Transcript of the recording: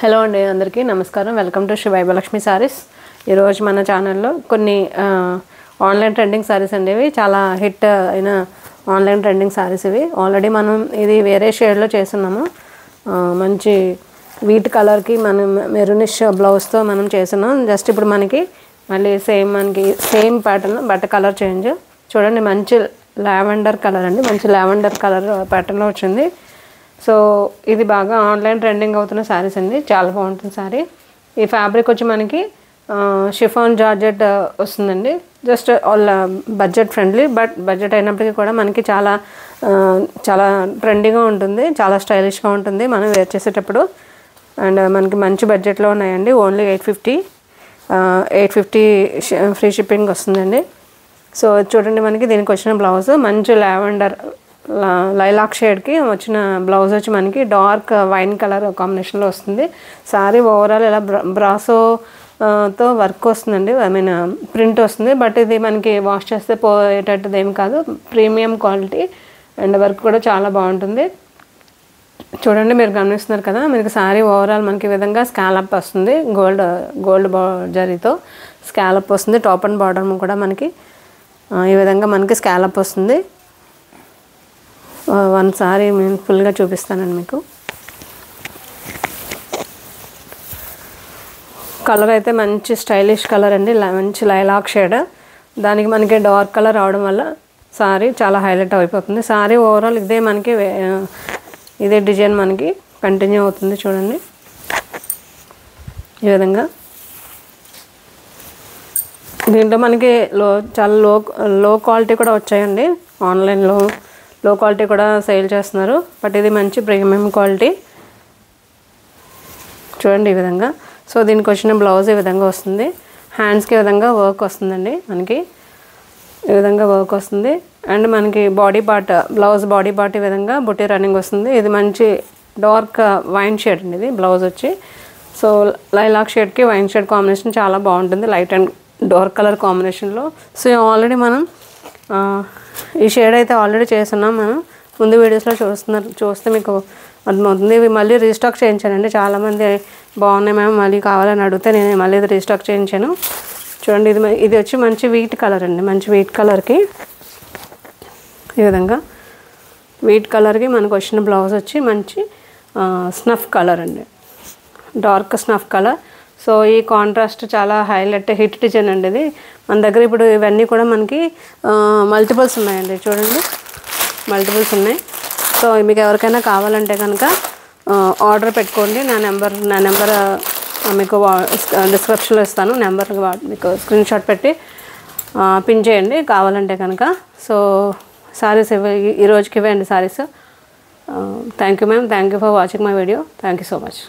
Hello అండి, అందరికీ నమస్కారం. Welcome to Sri Vaibhavalakshmi Sarees. ఈరోజు మన ఛానల్లో కొన్ని ఆన్లైన్ ట్రెండింగ్ సారీస్ అండి. ఇవి చాలా హిట్ అయిన ఆన్లైన్ ట్రెండింగ్ సారీస్. ఇవి ఆల్రెడీ మనం ఇది వేరే షేడ్లో చేస్తున్నాము. మంచి వీట్ కలర్కి మనం మెరూనిష్ బ్లౌజ్తో మనం చేస్తున్నాం. జస్ట్ ఇప్పుడు మనకి మళ్ళీ same pattern but colour change. చూడండి, మంచి లావెండర్ కలర్ అండి. మంచి లావెండర్ కలర్ ప్యాటర్న్లో వచ్చింది. సో ఇది బాగా ఆన్లైన్ ట్రెండింగ్ అవుతున్న శారీస్ అండి. చాలా బాగుంటుంది శారీ. ఈ ఫ్యాబ్రిక్ వచ్చి మనకి షిఫాన్ జార్జెట్ వస్తుందండి. Just budget friendly, but budget అయినప్పటికీ కూడా మనకి చాలా ట్రెండీగా ఉంటుంది, చాలా స్టైలిష్గా ఉంటుంది మనం వేర్ చేసేటప్పుడు. అండ్ మనకి మంచి బడ్జెట్లో ఉన్నాయండి. ఓన్లీ 850 ఫ్రీ షిప్పింగ్ వస్తుందండి. సో చూడండి, మనకి దీనికి వచ్చిన బ్లౌజ్ మంచి లావెండర్ లైలాక్ షేడ్కి వచ్చిన బ్లౌజ్ వచ్చి మనకి డార్క్ వైన్ కలర్ కాంబినేషన్లో వస్తుంది. శారీ ఓవరాల్ ఇలా బ్రాసోతో వర్క్ వస్తుందండి. ప్రింట్ వస్తుంది. బట్ ఇది మనకి వాష్ చేస్తే పోయేటట్టుది ఏం కాదు. ప్రీమియం క్వాలిటీ అండ్ వర్క్ కూడా చాలా బాగుంటుంది. చూడండి, మీరు గమనిస్తున్నారు కదా, మీకు శారీ ఓవరాల్ మనకి ఈ విధంగా స్కాలప్ వస్తుంది. గోల్డ్ జరీతో స్కాలప్ వస్తుంది. టాప్ అండ్ బాటమ్ కూడా మనకి ఈ విధంగా మనకి స్కాలప్ వస్తుంది. ఒకసారి నేను ఫుల్గా చూపిస్తానండి మీకు. కలర్ అయితే మంచి స్టైలిష్ కలర్ అండి. మంచి లైలాక్ షేడ్. దానికి మనకి డార్క్ కలర్ రావడం వల్ల సారీ చాలా హైలైట్ అయిపోతుంది. సారీ ఓవరాల్ ఇదే డిజైన్ మనకి కంటిన్యూ అవుతుంది. చూడండి, ఈ విధంగా. దీంట్లో మనకి చాలా లో క్వాలిటీ కూడా వచ్చాయండి. ఆన్లైన్లో లో క్వాలిటీ కూడా సేల్ చేస్తున్నారు. బట్ ఇది మంచి ప్రీమియం క్వాలిటీ. చూడండి, ఈ విధంగా. సో దీనికి వచ్చిన బ్లౌజ్ ఈ విధంగా వస్తుంది. హ్యాండ్స్కి ఈ విధంగా వర్క్ వస్తుందండి. మనకి ఈ విధంగా వర్క్ వస్తుంది. అండ్ మనకి బ్లౌజ్ బాడీ పార్ట్ ఈ విధంగా బుట్టి రన్నింగ్ వస్తుంది. ఇది మంచి డార్క్ వైన్ షేడ్ అండి. ఇది బ్లౌజ్ వచ్చి సో లైలాక్ షేడ్కి వైన్ షేడ్ కాంబినేషన్ చాలా బాగుంటుంది. లైట్ అండ్ డార్క్ కలర్ కాంబినేషన్లో. సో ఆల్రెడీ మనం ఈ షేడ్ అయితే ఆల్రెడీ చేస్తున్నాం. మనం ముందు వీడియోస్లో చూస్తే మీకు అర్థమవుతుంది. ఇవి మళ్ళీ రీస్టాక్ చేయించానండి. చాలామంది బాగున్నాయి మేము మళ్ళీ కావాలని అడిగితే నేను మళ్ళీ ఇది రీస్టాక్ చేయించాను. చూడండి, ఇది వచ్చి మంచి వీట్ కలర్ అండి. మంచి వీట్ కలర్కి ఈ విధంగా వీట్ కలర్కి మనకు వచ్చిన బ్లౌజ్ వచ్చి మంచి స్నఫ్ కలర్ అండి. Dark snuff colour. సో ఈ కాంట్రాస్ట్ చాలా హైలైట్ హిట్ డిజైన్ అండి. ఇది మన దగ్గర ఇప్పుడు ఇవన్నీ కూడా మనకి మల్టిపుల్స్ ఉన్నాయండి. చూడండి, మల్టిపుల్స్ ఉన్నాయి. సో మీకు ఎవరికైనా కావాలంటే కనుక ఆర్డర్ పెట్టుకోండి. నా నెంబర్ మీకు డిస్క్రిప్షన్లో ఇస్తాను. నెంబర్ మీకు స్క్రీన్ షాట్ పెట్టి పిన్ చేయండి కావాలంటే కనుక. సో సారీస్ ఈ రోజుకి ఇవ్వండి saris. Thank you ma'am. Thank you for watching my video. Thank you so much.